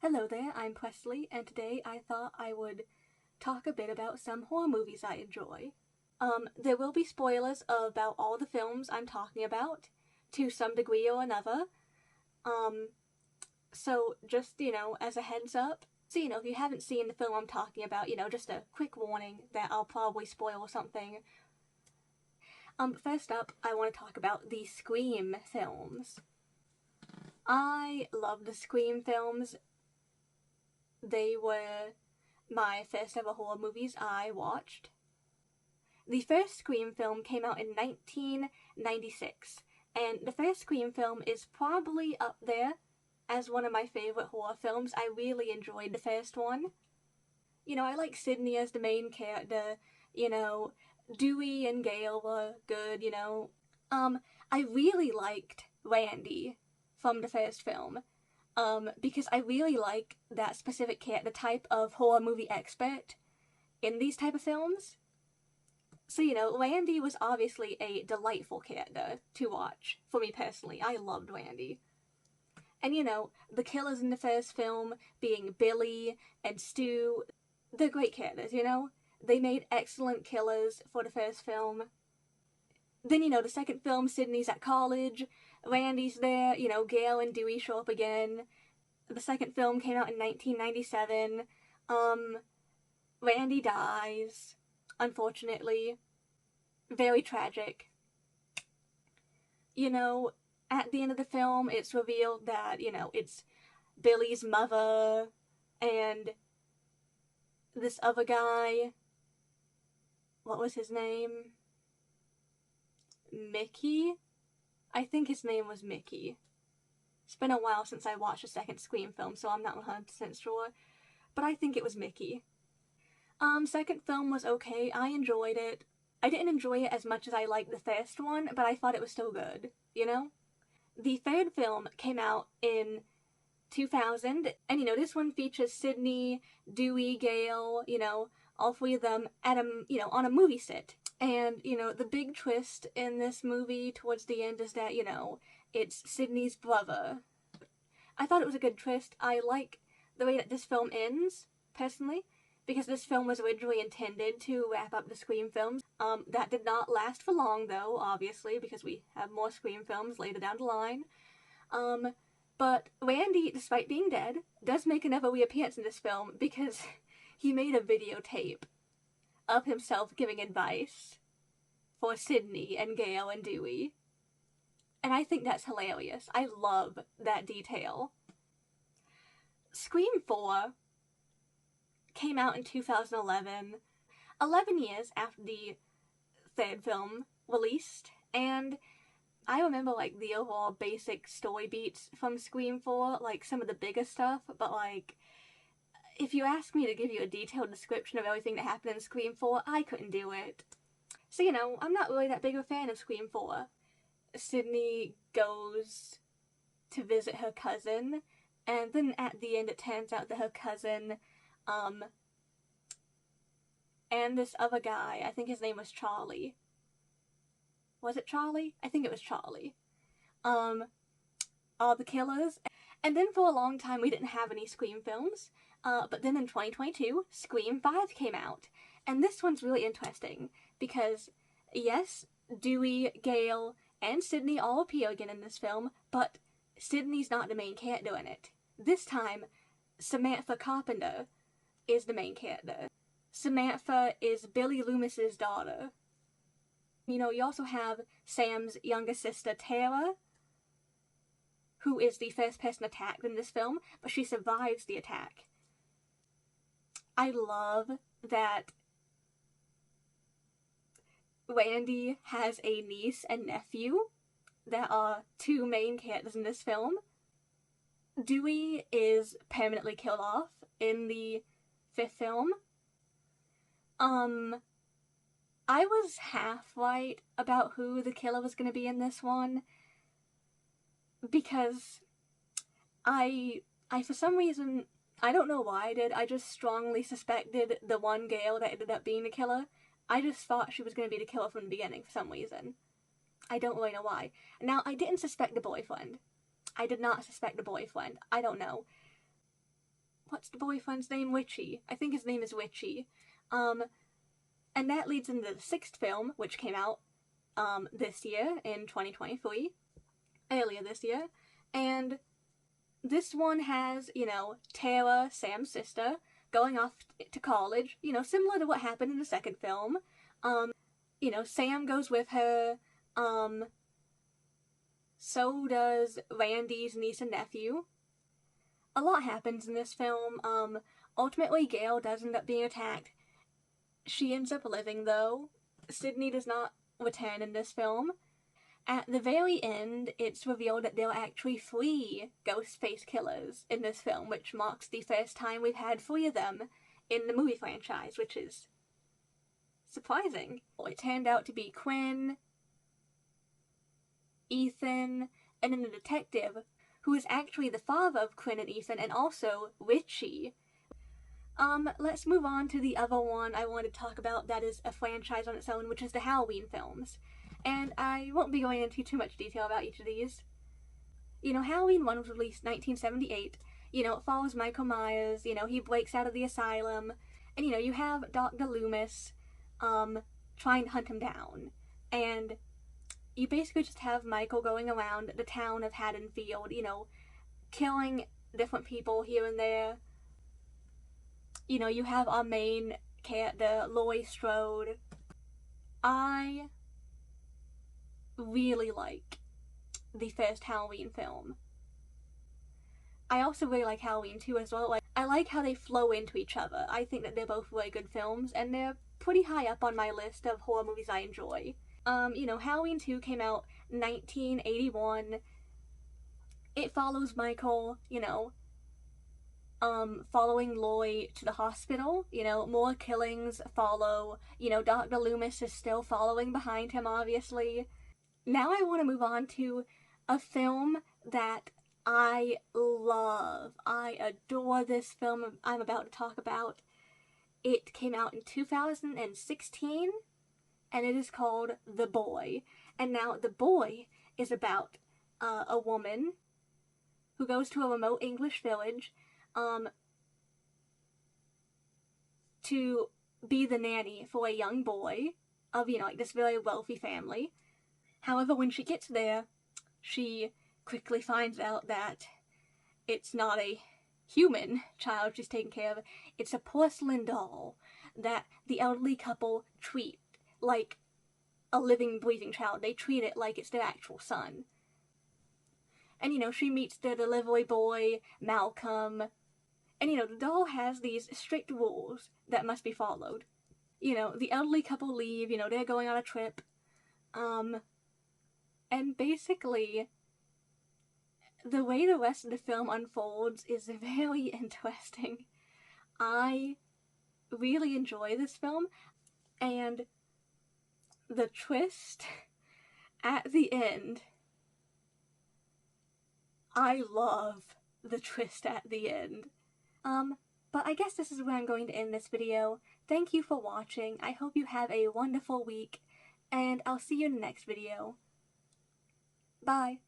Hello there, I'm Presley, and today I thought I would talk a bit about some horror movies I enjoy. There will be spoilers about all the films I'm talking about, to some degree or another. So just, as a heads up, so, if you haven't seen the film I'm talking about, just a quick warning that I'll probably spoil something. First up, I want to talk about the Scream films. I love the Scream films. They were my first ever horror movies I watched. The first Scream film came out in 1996, and the first Scream film is probably up there as one of my favorite horror films. I really enjoyed the first one. I like Sydney as the main character, Dewey and Gale were good, I really liked Randy from the first film. Because I really like that specific character type of horror movie expert in these type of films. So, Randy was obviously a delightful character to watch, for me personally. I loved Randy. And, the killers in the first film, being Billy and Stu, they're great characters, They made excellent killers for the first film. Then, the second film, Sydney's at college, Randy's there, Gale and Dewey show up again. The second film came out in 1997. Randy dies, unfortunately. Very tragic. At the end of the film, it's revealed that, it's Billy's mother and this other guy. What was his name? Mickey? I think his name was Mickey. It's been a while since I watched the second Scream film, so I'm not 100% sure. But I think it was Mickey. Second film was okay. I enjoyed it. I didn't enjoy it as much as I liked the first one, but I thought it was still good, The third film came out in 2000, and this one features Sydney, Dewey, Gale, all three of them at on a movie set. And, the big twist in this movie towards the end is that, it's Sydney's brother. I thought it was a good twist. I like the way that this film ends, personally, because this film was originally intended to wrap up the Scream films. That did not last for long, though, obviously, because we have more Scream films later down the line. But Randy, despite being dead, does make another reappearance in this film because he made a videotape of himself giving advice for Sydney and Gale and Dewey. And I think that's hilarious. I love that detail. Scream 4 came out in 2011, 11 years after the third film released, and I remember, the overall basic story beats from Scream 4, some of the bigger stuff, but, if you ask me to give you a detailed description of everything that happened in Scream 4, I couldn't do it. So, I'm not really that big of a fan of Scream 4. Sydney goes to visit her cousin, and then at the end it turns out that her cousin, and this other guy, I think his name was Charlie. Was it Charlie? I think it was Charlie. Are the killers. And then for a long time we didn't have any Scream films, but then in 2022, Scream 5 came out. And this one's really interesting, because, yes, Dewey, Gale, and Sydney all appear again in this film, but Sydney's not the main character in it. This time, Samantha Carpenter is the main character. Samantha is Billy Loomis's daughter. You also have Sam's younger sister, Tara, who is the first person attacked in this film, but she survives the attack. I love that Randy has a niece and nephew that are two main characters in this film. Dewey is permanently killed off in the fifth film. I was half right about who the killer was going to be in this one, because I for some reason, I don't know why I did, I just strongly suspected the one Gale that ended up being the killer. I just thought she was going to be the killer from the beginning for some reason. I don't really know why. Now, I didn't suspect the boyfriend. I did not suspect the boyfriend. I don't know. what's the boyfriend's name? Witchy. I think his name is Witchy. And that leads into the 6th film, which came out this year in 2023, earlier this year. And this one has, you know, Tara, Sam's sister, going off to college, you know, similar to what happened in the 2nd film. You know, Sam goes with her, so does Randy's niece and nephew. A lot happens in this film. Ultimately, Gail does end up being attacked. She ends up living, though. Sydney does not return in this film. At the very end, it's revealed that there are actually 3 Ghostface killers in this film, which marks the first time we've had 3 of them in the movie franchise, which is surprising. It turned out to be Quinn, Ethan, and then the detective, who is actually the father of Quinn and Ethan, and also Richie. Let's move on to the other one I wanted to talk about that is a franchise on its own, which is the Halloween films. And I won't be going into too much detail about each of these. You know, Halloween 1 was released in 1978. You know, it follows Michael Myers, you know, he breaks out of the asylum. And, you know, you have Dr. Loomis, trying to hunt him down. And you basically just have Michael going around the town of Haddonfield, you know, killing different people here and there. You know, you have our main character, Laurie Strode. I really like the first Halloween film. I also really like Halloween 2 as well. I like how they flow into each other. I think that they're both really good films, and they're pretty high up on my list of horror movies I enjoy. You know, Halloween 2 came out 1981. It follows Michael, you know, following Laurie to the hospital. You know, more killings follow. You know, Dr. Loomis is still following behind him, obviously. Now I want to move on to a film that I love. I adore this film I'm about to talk about. It came out in 2016, and it is called The Boy. And now, The Boy is about a woman who goes to a remote English village to be the nanny for a young boy of, you know, like this very wealthy family. However, when she gets there, she quickly finds out that it's not a human child she's taking care of. It's a porcelain doll that the elderly couple treat like a living, breathing child. They treat it like it's their actual son. And, you know, she meets the delivery boy, Malcolm. And, you know, the doll has these strict rules that must be followed. You know, the elderly couple leave, you know, they're going on a trip. And basically, the way the rest of the film unfolds is very interesting. I really enjoy this film, and the twist at the end, I love the twist at the end. But I guess this is where I'm going to end this video. Thank you for watching. I hope you have a wonderful week, and I'll see you in the next video. Bye.